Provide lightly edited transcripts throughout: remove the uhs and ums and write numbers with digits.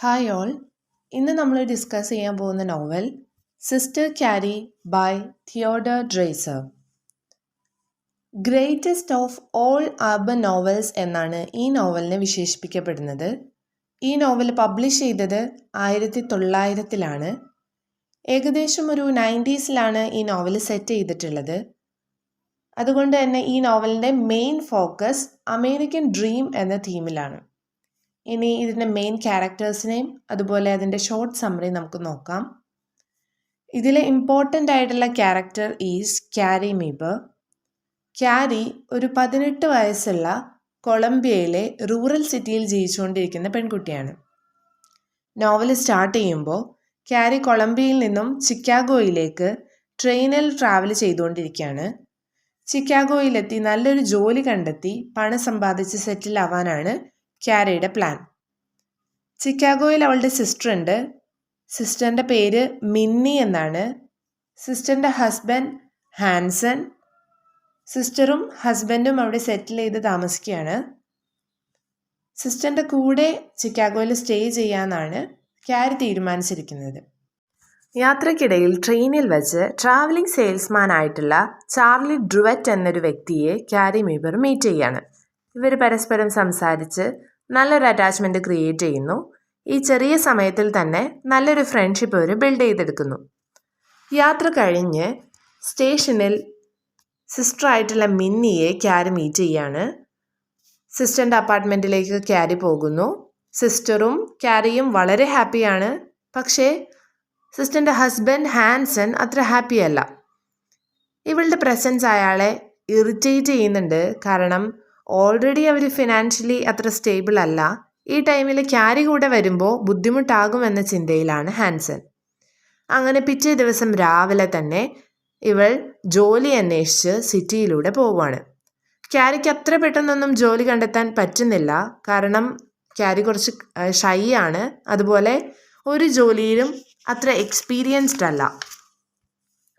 Hi all. ഇന്ന് നമ്മൾ discuss ചെയ്യാൻ പോകുന്ന novel Sister Carrie by Theodore Dreiser. Greatest of all urban novels എന്നാണ് ഈ നോവലിനെ വിശേഷിപ്പിക്കപ്പെടുന്നത്. ഈ നോവൽ പബ്ലിഷ് ചെയ്തത് 1900-ലാണ്. ഏകദേശം ഒരു 90s-ലാണ് ഈ നോവൽ സെറ്റ് ചെയ്തിട്ടുള്ളത്. അതുകൊണ്ട് തന്നെ ഈ നോവലിൻ്റെ മെയിൻ ഫോക്കസ് അമേരിക്കൻ ഡ്രീം എന്ന തീമിലാണ്. ഇനി ഇതിൻ്റെ മെയിൻ ക്യാരക്ടേഴ്സിനെയും അതുപോലെ അതിൻ്റെ ഷോർട്ട് സമ്മറി നമുക്ക് നോക്കാം. ഇതിലെ ഇമ്പോർട്ടൻ്റ് ആയിട്ടുള്ള ക്യാരക്ടർ ഈസ് ക്യാരി മീബർ. ക്യാരി ഒരു 18 വയസ്സുള്ള കൊളംബിയയിലെ റൂറൽ സിറ്റിയിൽ ജീവിച്ചുകൊണ്ടിരിക്കുന്ന പെൺകുട്ടിയാണ്. നോവൽ സ്റ്റാർട്ട് ചെയ്യുമ്പോൾ ക്യാരി കൊളംബിയയിൽ നിന്നും ചിക്കാഗോയിലേക്ക് ട്രെയിനിൽ ട്രാവൽ ചെയ്തുകൊണ്ടിരിക്കുകയാണ്. ചിക്കാഗോയിലെത്തി നല്ലൊരു ജോലി കണ്ടെത്തി പണം സമ്പാദിച്ച് സെറ്റിൽ ആവാനാണ് ക്യാരിയുടെ പ്ലാൻ. ചിക്കാഗോയിൽ അവളുടെ സിസ്റ്റർ ഉണ്ട്. സിസ്റ്ററിൻ്റെ പേര് മിന്നി എന്നാണ്. സിസ്റ്ററിൻ്റെ ഹസ്ബൻഡ് ഹാൻസൺ. സിസ്റ്ററും ഹസ്ബൻഡും അവിടെ സെറ്റിൽ ചെയ്ത് താമസിക്കുകയാണ്. സിസ്റ്ററിൻ്റെ കൂടെ ചിക്കാഗോയിൽ സ്റ്റേ ചെയ്യാമെന്നാണ് ക്യാരി തീരുമാനിച്ചിരിക്കുന്നത്. യാത്രക്കിടയിൽ ട്രെയിനിൽ വെച്ച് ട്രാവലിംഗ് സെയിൽസ്മാൻ ആയിട്ടുള്ള ചാർലി ഡ്രുവറ്റ് എന്നൊരു വ്യക്തിയെ ക്യാരി മീബർ മീറ്റ് ചെയ്യാണ്. ഇവർ പരസ്പരം സംസാരിച്ച് നല്ലൊരു അറ്റാച്ച്മെൻറ്റ് ക്രിയേറ്റ് ചെയ്യുന്നു. ഈ ചെറിയ സമയത്തിൽ തന്നെ നല്ലൊരു ഫ്രണ്ട്ഷിപ്പ് അവർ ബിൽഡ് ചെയ്തെടുക്കുന്നു. യാത്ര കഴിഞ്ഞ് സ്റ്റേഷനിൽ സിസ്റ്ററായിട്ടുള്ള മിന്നിയെ ക്യാരി മീറ്റ് ചെയ്യാണ്. സിസ്റ്ററിൻ്റെ അപ്പാർട്ട്മെൻറ്റിലേക്ക് ക്യാരി പോകുന്നു. സിസ്റ്ററും ക്യാരിയും വളരെ ഹാപ്പിയാണ്. പക്ഷേ സിസ്റ്ററിൻ്റെ ഹസ്ബൻഡ് ഹാൻസൺ അത്ര ഹാപ്പിയല്ല. ഇവളുടെ പ്രസൻസ് അയാളെ ഇറിറ്റേറ്റ് ചെയ്യുന്നുണ്ട്. കാരണം ഓൾറെഡി അവർ ഫിനാൻഷ്യലി അത്ര സ്റ്റേബിൾ അല്ല. ഈ ടൈമിൽ ക്യാരി കൂടെ വരുമ്പോൾ ബുദ്ധിമുട്ടാകുമെന്ന ചിന്തയിലാണ് ഹാൻസൺ. അങ്ങനെ പിറ്റേ ദിവസം രാവിലെ തന്നെ ഇവൾ ജോലി അന്വേഷിച്ച് സിറ്റിയിലൂടെ പോവുകയാണ്. ക്യാരിക്ക് അത്ര പെട്ടെന്നൊന്നും ജോലി കണ്ടെത്താൻ പറ്റുന്നില്ല. കാരണം ക്യാരി കുറച്ച് ഷൈ ആണ്. അതുപോലെ ഒരു ജോലിയിലും അത്ര എക്സ്പീരിയൻസ്ഡ് അല്ല.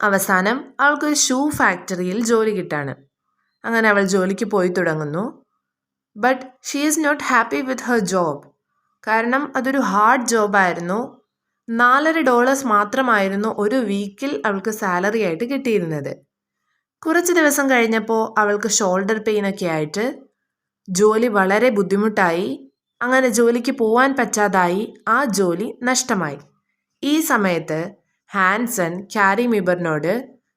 അവസാനം അവൾക്കൊരു ഷൂ ഫാക്ടറിയിൽ ജോലി കിട്ടാണ്. അങ്ങനെ അവൾ ജോലിക്ക് പോയി തുടങ്ങുന്നു. But she is not happy with her job. കാരണം അതൊരു ഹാർഡ് ജോബായിരുന്നു. $4 മാത്രമായിരുന്നു ഒരു വീക്കിൽ അവൾക്ക് സാലറി ആയിട്ട് കിട്ടിയിരുന്നത്. കുറച്ച് ദിവസം കഴിഞ്ഞപ്പോൾ അവൾക്ക് ഷോൾഡർ പെയിനൊക്കെ ആയിട്ട് ജോലി വളരെ ബുദ്ധിമുട്ടായി. അങ്ങനെ ജോലിക്ക് പോവാൻ പറ്റാതായി. ആ ജോലി നഷ്ടമായി. ഈ സമയത്ത് ഹാൻസൺ ക്യാരി മീബറിനോട്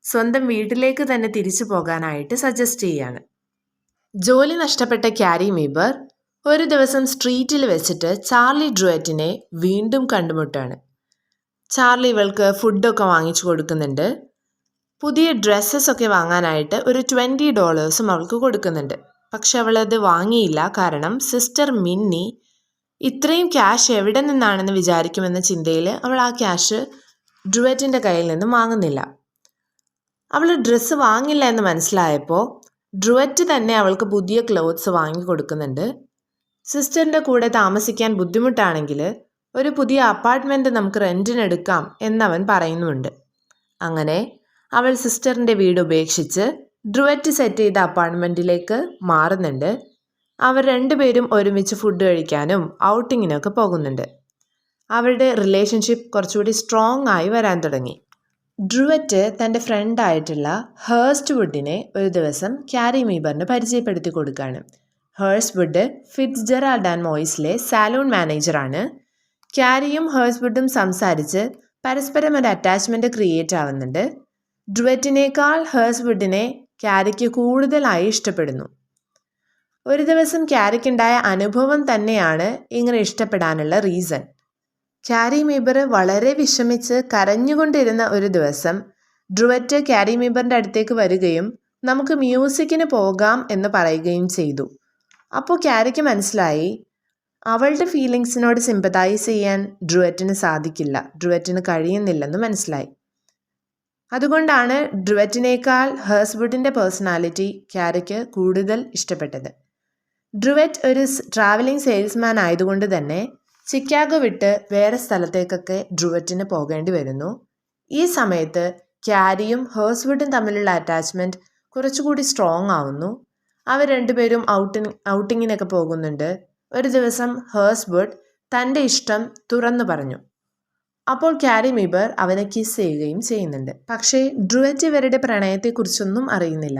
സ്വന്തം വീട്ടിലേക്ക് തന്നെ തിരിച്ചു പോകാനായിട്ട് സജസ്റ്റ് ചെയ്യാണ്. ജോലി നഷ്ടപ്പെട്ട ക്യാരി മീബർ ഒരു ദിവസം സ്ട്രീറ്റിൽ വെച്ചിട്ട് ചാർലി ഡ്രുവറ്റിനെ വീണ്ടും കണ്ടുമുട്ടാണ്. ചാർലി ഇവൾക്ക് ഫുഡൊക്കെ വാങ്ങിച്ചു കൊടുക്കുന്നുണ്ട്. പുതിയ ഡ്രസ്സസൊക്കെ വാങ്ങാനായിട്ട് ഒരു $20 അവൾക്ക് കൊടുക്കുന്നുണ്ട്. പക്ഷെ അവളത് വാങ്ങിയില്ല. കാരണം സിസ്റ്റർ മിന്നി ഇത്രയും ക്യാഷ് എവിടെ നിന്നാണെന്ന് വിചാരിക്കുമെന്ന ചിന്തയിൽ അവൾ ആ ക്യാഷ് ഡ്രുവറ്റിൻ്റെ കയ്യിൽ നിന്നും വാങ്ങുന്നില്ല. അവൾ ഡ്രസ്സ് വാങ്ങില്ല എന്ന് മനസ്സിലായപ്പോൾ ഡ്രുവറ്റ് തന്നെ അവൾക്ക് പുതിയ ക്ലോത്ത്സ് വാങ്ങി കൊടുക്കുന്നുണ്ട്. സിസ്റ്ററിൻ്റെ കൂടെ താമസിക്കാൻ ബുദ്ധിമുട്ടാണെങ്കിൽ ഒരു പുതിയ അപ്പാർട്ട്മെൻറ്റ് നമുക്ക് റെൻറ്റിനെടുക്കാം എന്നവൻ പറയുന്നുണ്ട്. അങ്ങനെ അവൾ സിസ്റ്ററിൻ്റെ വീട് ഉപേക്ഷിച്ച് ഡ്രുവറ്റ് സെറ്റ് ചെയ്ത അപ്പാർട്ട്മെൻറ്റിലേക്ക് മാറുന്നുണ്ട്. അവർ രണ്ടുപേരും ഒരുമിച്ച് ഫുഡ് കഴിക്കാനും ഔട്ടിങ്ങിനൊക്കെ പോകുന്നുണ്ട്. അവരുടെ റിലേഷൻഷിപ്പ് കുറച്ചുകൂടി സ്ട്രോങ് ആയി വരാൻ തുടങ്ങി. ഡ്രുവറ്റ് തൻ്റെ ഫ്രണ്ടായിട്ടുള്ള ഹേഴ്സ്റ്റ് വുഡിനെ ഒരു ദിവസം ക്യാരി മീബറിന് പരിചയപ്പെടുത്തി കൊടുക്കുകയാണ്. ഹേഴ്സ്റ്റ് വുഡ് ഫിറ്റ്സ്ജെറാൾഡ് ആൻഡ് മോയിസിലെ സാലൂൺ മാനേജറാണ്. ക്യാരിയും ഹേഴ്സ്റ്റ് വുഡും സംസാരിച്ച് പരസ്പരം ഒരു അറ്റാച്ച്മെൻറ്റ് ക്രിയേറ്റ് ആവുന്നുണ്ട്. ഡ്രുവറ്റിനേക്കാൾ ഹേഴ്സ്റ്റ് വുഡിനെ ക്യാരിക്ക് കൂടുതലായി ഇഷ്ടപ്പെടുന്നു. ഒരു ദിവസം ക്യാരിക്കുണ്ടായ അനുഭവം തന്നെയാണ് ഇങ്ങനെ ഇഷ്ടപ്പെടാനുള്ള റീസൺ. ക്യാരി മീബർ വളരെ വിഷമിച്ച് കരഞ്ഞുകൊണ്ടിരുന്ന ഒരു ദിവസം ഡ്രുവറ്റ് ക്യാരി മീബറിൻ്റെ അടുത്തേക്ക് വരികയും നമുക്ക് മ്യൂസിക്കിന് പോകാം എന്ന് പറയുകയും ചെയ്തു. അപ്പോൾ ക്യാരിക്ക് മനസ്സിലായി അവളുടെ ഫീലിങ്സിനോട് സിമ്പതൈസ് ചെയ്യാൻ ഡ്രുവറ്റിന് സാധിക്കില്ല, ഡ്രുവറ്റിന് കഴിയുന്നില്ലെന്ന് മനസ്സിലായി. അതുകൊണ്ടാണ് ഡ്രുവറ്റിനേക്കാൾ ഹേഴ്സ്വുഡിൻ്റെ പേഴ്സണാലിറ്റി ക്യാരിക്ക് കൂടുതൽ ഇഷ്ടപ്പെട്ടത്. ഡ്രുവറ്റ് ഒരു ട്രാവലിംഗ് സെയിൽസ്മാൻ ആയതുകൊണ്ട് തന്നെ ചിക്കാഗോ വിട്ട് വേറെ സ്ഥലത്തേക്കൊക്കെ ഡ്രുവറ്റിന് പോകേണ്ടി വരുന്നു. ഈ സമയത്ത് ക്യാരിയും ഹേഴ്സ്വുഡും തമ്മിലുള്ള അറ്റാച്ച്മെൻറ്റ് കുറച്ചുകൂടി സ്ട്രോങ് ആവുന്നു. അവർ രണ്ടുപേരും ഔട്ടിങ്ങിനൊക്കെ പോകുന്നുണ്ട്. ഒരു ദിവസം ഹേഴ്സ്വുഡ് തൻ്റെ ഇഷ്ടം തുറന്നു പറഞ്ഞു. അപ്പോൾ ക്യാരി മീബർ അവനെ കിസ് ചെയ്യുകയും ചെയ്യുന്നുണ്ട്. പക്ഷേ ഡ്രുവറ്റ് ഇവരുടെ പ്രണയത്തെക്കുറിച്ചൊന്നും അറിയുന്നില്ല.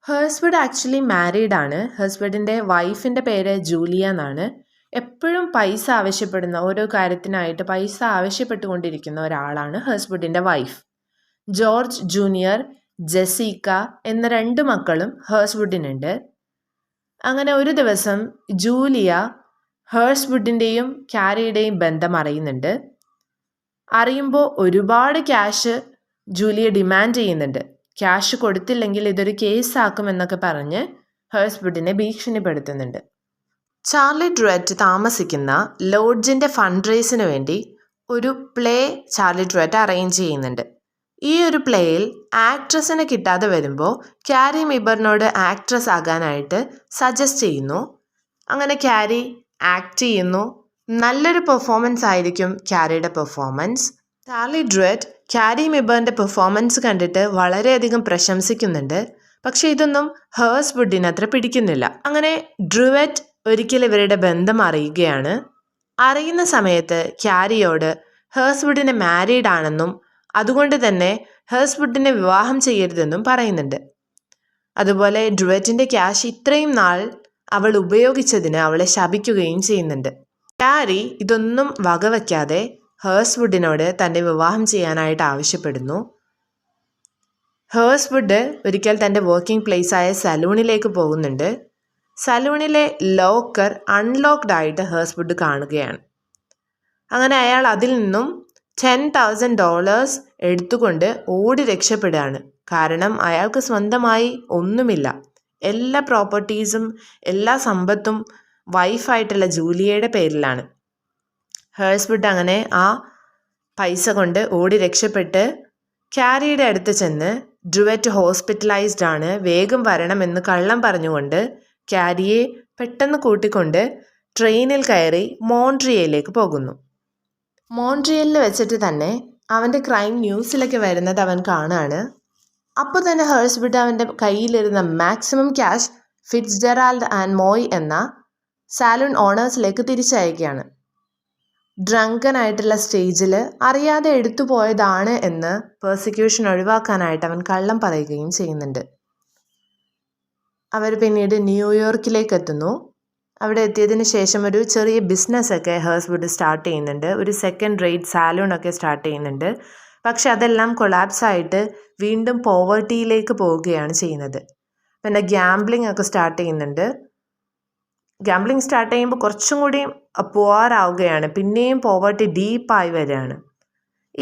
ഹേഴ്സ്വുഡ് ആക്ച്വലി മാരീഡ് ആണ്. ഹേഴ്സ്വുഡിൻ്റെ വൈഫിൻ്റെ പേര് ജൂലിയ എന്നാണ്. എപ്പോഴും പൈസ ആവശ്യപ്പെടുന്ന, ഓരോ കാര്യത്തിനായിട്ട് പൈസ ആവശ്യപ്പെട്ടുകൊണ്ടിരിക്കുന്ന ഒരാളാണ് ഹേഴ്സ്വുഡിൻ്റെ വൈഫ്. ജോർജ് ജൂനിയർ, ജെസിക്ക എന്ന 2 മക്കളും ഹേഴ്സ്വുഡിനുണ്ട്. അങ്ങനെ ഒരു ദിവസം ജൂലിയ ഹേഴ്സ്വുഡിൻ്റെയും ക്യാരിയുടെയും ബന്ധം അറിയുന്നുണ്ട്. അറിയുമ്പോൾ ഒരുപാട് ക്യാഷ് ജൂലിയ ഡിമാൻഡ് ചെയ്യുന്നുണ്ട്. ക്യാഷ് കൊടുത്തില്ലെങ്കിൽ ഇതൊരു കേസാക്കുമെന്നൊക്കെ പറഞ്ഞ് ഹേഴ്സ്വുഡിനെ ഭീഷണിപ്പെടുത്തുന്നുണ്ട്. ചാർലി ഡ്രുവറ്റ് താമസിക്കുന്ന ലോഡ്ജിൻ്റെ ഫണ്ട് റേസിന് വേണ്ടി ഒരു പ്ലേ ചാർലി ഡ്രുവറ്റ് അറേഞ്ച് ചെയ്യുന്നുണ്ട്. ഈ ഒരു പ്ലേയിൽ ആക്ട്രസിനെ കിട്ടാതെ വരുമ്പോൾ ക്യാരി മീബറിനോട് ആക്ട്രസ് ആകാനായിട്ട് സജസ്റ്റ് ചെയ്യുന്നു. അങ്ങനെ ക്യാരി ആക്ട് ചെയ്യുന്നു. നല്ലൊരു പെർഫോമൻസ് ആയിരിക്കും ക്യാരിയുടെ പെർഫോമൻസ്. ചാർലി ഡ്രുവറ്റ് ക്യാരി മീബറിൻ്റെ പെർഫോമൻസ് കണ്ടിട്ട് വളരെയധികം പ്രശംസിക്കുന്നുണ്ട്. പക്ഷെ ഇതൊന്നും ഹേഴ്സ്വുഡിന് അത്ര പിടിക്കുന്നില്ല. അങ്ങനെ ഡ്രുവറ്റ് ഒരിക്കൽ ഇവരുടെ ബന്ധം അറിയുകയാണ്. അറിയുന്ന സമയത്ത് ക്യാരിയോട് ഹേഴ്സ്വുഡിനെ മാരീഡ് ആണെന്നും അതുകൊണ്ട് തന്നെ ഹേഴ്സ്വുഡിനെ വിവാഹം ചെയ്യരുതെന്നും പറയുന്നുണ്ട്. അതുപോലെ ഡ്രുവറ്റിൻ്റെ ക്യാഷ് ഇത്രയും നാൾ അവൾ ഉപയോഗിച്ചതിന് അവളെ ശപിക്കുകയും ചെയ്യുന്നുണ്ട്. ക്യാരി ഇതൊന്നും വകവയ്ക്കാതെ ഹേഴ്സ്വുഡിനോട് തൻ്റെ വിവാഹം ചെയ്യാനായിട്ട് ആവശ്യപ്പെടുന്നു. ഹേഴ്സ്വുഡ് ഒരിക്കൽ തൻ്റെ വർക്കിംഗ് പ്ലേസായ സലൂണിലേക്ക് പോകുന്നുണ്ട്. സലൂണിലെ ലോക്കർ അൺലോക്ക്ഡ് ആയിട്ട് ഹേഴ്സ്വുഡ് കാണുകയാണ്. അങ്ങനെ അയാൾ അതിൽ നിന്നും $10,000 എടുത്തുകൊണ്ട് ഓടി രക്ഷപ്പെടുകയാണ്. കാരണം അയാൾക്ക് സ്വന്തമായി ഒന്നുമില്ല. എല്ലാ പ്രോപ്പർട്ടീസും എല്ലാ സമ്പത്തും വൈഫായിട്ടുള്ള ജൂലിയയുടെ പേരിലാണ്. ഹേഴ്സ്വുഡ് അങ്ങനെ ആ പൈസ കൊണ്ട് ഓടി രക്ഷപ്പെട്ട് ക്യാരിയുടെ അടുത്ത് ചെന്ന് ഡ്രുവറ്റ് ഹോസ്പിറ്റലൈസ്ഡ് ആണ്, വേഗം വരണമെന്ന് കള്ളം പറഞ്ഞുകൊണ്ട് ക്യാരിയെ പെട്ടെന്ന് കൂട്ടിക്കൊണ്ട് ട്രെയിനിൽ കയറി മോൺട്രിയലിലേക്ക് പോകുന്നു. മോൺട്രിയലിൽ വെച്ചിട്ട് തന്നെ അവൻ്റെ ക്രൈം ന്യൂസിലൊക്കെ വരുന്നത് അവൻ കാണുകയാണ്. അപ്പോൾ തന്നെ ഹേഴ്സ്വുഡ് അവൻ്റെ കയ്യിലിരുന്ന മാക്സിമം ക്യാഷ് ഫിറ്റ്സ്ജെറാൾഡ് ആൻഡ് മോയ് എന്ന സാലൂൺ ഓണേഴ്സിലേക്ക് തിരിച്ചയക്കുകയാണ്. ഡ്രങ്കനായിട്ടുള്ള സ്റ്റേജിൽ അറിയാതെ എടുത്തു പോയതാണ് എന്ന് പെർസിക്യൂഷൻ ഒഴിവാക്കാനായിട്ട് അവൻ കള്ളം പറയുകയും ചെയ്യുന്നുണ്ട്. അവർ പിന്നീട് ന്യൂയോർക്കിലേക്ക് എത്തുന്നു. അവിടെ എത്തിയതിന് ശേഷം ഒരു ചെറിയ ബിസിനസ്സൊക്കെ ഹേഴ്സ്വുഡ് സ്റ്റാർട്ട് ചെയ്യുന്നുണ്ട്. ഒരു സെക്കൻഡ് റേറ്റ് സാലൂണൊക്കെ സ്റ്റാർട്ട് ചെയ്യുന്നുണ്ട്. പക്ഷെ അതെല്ലാം കൊളാപ്സ് ആയിട്ട് വീണ്ടും പോവർട്ടിയിലേക്ക് പോവുകയാണ് ചെയ്യുന്നത്. പിന്നെ ഗ്യാംബ്ലിംഗ് ഒക്കെ സ്റ്റാർട്ട് ചെയ്യുന്നുണ്ട്. ഗ്യാംബ്ലിംഗ് സ്റ്റാർട്ട് ചെയ്യുമ്പോൾ കുറച്ചും കൂടി പുവറാവുകയാണ്. പിന്നെയും പോവർട്ടി ഡീപ്പായി വരികയാണ്.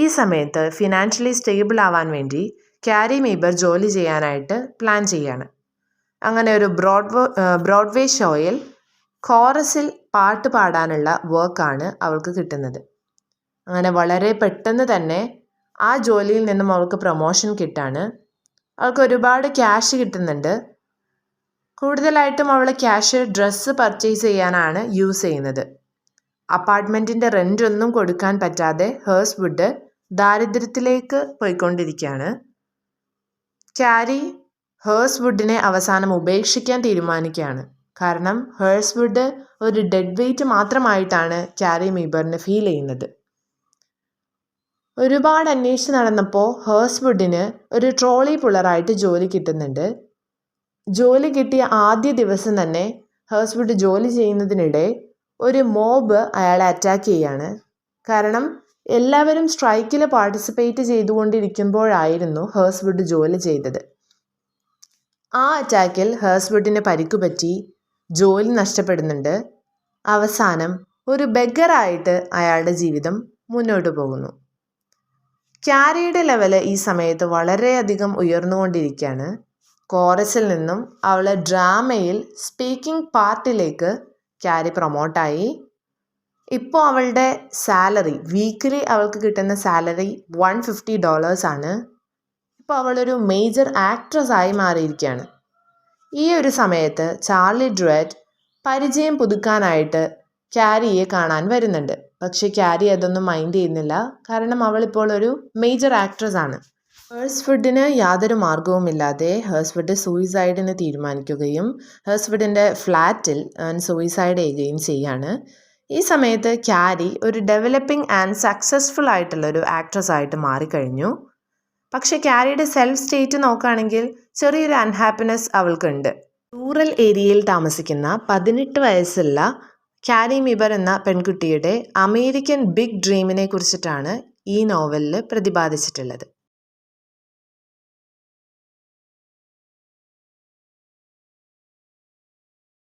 ഈ സമയത്ത് ഫിനാൻഷ്യലി സ്റ്റേബിൾ ആവാൻ വേണ്ടി ക്യാരി മീബർ ജോലി ചെയ്യാനായിട്ട് പ്ലാൻ ചെയ്യാണ്. അങ്ങനെ ഒരു ബ്രോഡ്വേ ഷോയിൽ കോറസിൽ പാട്ട് പാടാനുള്ള വർക്കാണ് അവൾക്ക് കിട്ടുന്നത്. അങ്ങനെ വളരെ പെട്ടെന്ന് തന്നെ ആ ജോലിയിൽ നിന്നും അവൾക്ക് പ്രൊമോഷൻ കിട്ടാണ്. അവൾക്ക് ഒരുപാട് ക്യാഷ് കിട്ടുന്നുണ്ട്. കൂടുതലായിട്ടും അവൾ ക്യാഷ് ഡ്രസ്സ് പർച്ചേസ് ചെയ്യാനാണ് യൂസ് ചെയ്യുന്നത്. അപ്പാർട്ട്മെൻറ്റിൻ്റെ റെൻ്റ് ഒന്നും കൊടുക്കാൻ പറ്റാതെ ഹേഴ്സ്വുഡ് ദാരിദ്ര്യത്തിലേക്ക് പോയിക്കൊണ്ടിരിക്കുകയാണ്. ക്യാരി ഹേഴ്സ്വുഡിനെ അവസാനം ഉപേക്ഷിക്കാൻ തീരുമാനിക്കുകയാണ്. കാരണം ഹേഴ്സ്വുഡ് ഒരു ഡെഡ് വെയ്റ്റ് മാത്രമായിട്ടാണ് ക്യാരി മീബറിന് ഫീൽ ചെയ്യുന്നത്. ഒരുപാട് അന്വേഷിച്ച് നടന്നപ്പോൾ ഹേഴ്സ്വുഡിന് ഒരു ട്രോളി പുള്ളറായിട്ട് ജോലി കിട്ടുന്നുണ്ട്. ജോലി കിട്ടിയ ആദ്യ ദിവസം തന്നെ ഹേഴ്സ്വുഡ് ജോലി ചെയ്യുന്നതിനിടെ ഒരു മോബ് അയാളെ അറ്റാക്ക് ചെയ്യാണ്. കാരണം എല്ലാവരും സ്ട്രൈക്കിൽ പാർട്ടിസിപ്പേറ്റ് ചെയ്തുകൊണ്ടിരിക്കുമ്പോഴായിരുന്നു ഹേഴ്സ്വുഡ് ജോലി ചെയ്തത്. ആ അറ്റാക്കിൽ ഹേഴ്സ്വുഡിന് പരിക്കുപറ്റി, ജോലി നഷ്ടപ്പെടുന്നുണ്ട്. അവസാനം ഒരു ബെഗറായിട്ട് അയാളുടെ ജീവിതം മുന്നോട്ട് പോകുന്നു. ക്യാരിയുടെ ലെവല് ഈ സമയത്ത് വളരെയധികം ഉയർന്നുകൊണ്ടിരിക്കുകയാണ്. കോറസിൽ നിന്നും അവൾ ഡ്രാമയിൽ സ്പീക്കിംഗ് പാർട്ടിലേക്ക് ക്യാരി പ്രൊമോട്ടായി. ഇപ്പോൾ അവളുടെ സാലറി, വീക്കിലി അവൾക്ക് കിട്ടുന്ന സാലറി $150 ആണ്. ഇപ്പോൾ അവളൊരു മേജർ ആക്ട്രസ് ആയി മാറിയിരിക്കുകയാണ്. ഈ ഒരു സമയത്ത് ചാർലി ഡ്രുവറ്റ് പരിചയം പുതുക്കാനായിട്ട് ക്യാരിയെ കാണാൻ വരുന്നുണ്ട്. പക്ഷെ ക്യാരി അതൊന്നും മൈൻഡ് ചെയ്യുന്നില്ല. കാരണം അവളിപ്പോൾ ഒരു മേജർ ആക്ട്രസ് ആണ്. ഹേഴ്സ്വുഡിന് യാതൊരു മാർഗവുമില്ലാതെ ഹേഴ്സ്വുഡ് സൂയിസൈഡിന് തീരുമാനിക്കുകയും ഹേഴ്സ്വുഡിൻ്റെ ഫ്ലാറ്റിൽ അവൻ സൂയിസൈഡ് ചെയ്യുകയും ചെയ്യാണ്. ഈ സമയത്ത് ക്യാരി ഒരു ഡെവലപ്പിംഗ് ആൻഡ് സക്സസ്ഫുൾ ആയിട്ടുള്ളൊരു ആക്ട്രസ് ആയിട്ട് മാറിക്കഴിഞ്ഞു. പക്ഷെ ക്യാരിയുടെ സെൽഫ് സ്റ്റേറ്റ് നോക്കുകയാണെങ്കിൽ ചെറിയൊരു അൺഹാപ്പിനെസ് അവൾക്കുണ്ട്. റൂറൽ ഏരിയയിൽ താമസിക്കുന്ന 18 വയസ്സുള്ള ക്യാരി മിബർ എന്ന പെൺകുട്ടിയുടെ അമേരിക്കൻ ബിഗ് ഡ്രീമിനെ കുറിച്ചിട്ടാണ് ഈ നോവലിൽ പ്രതിപാദിച്ചിട്ടുള്ളത്.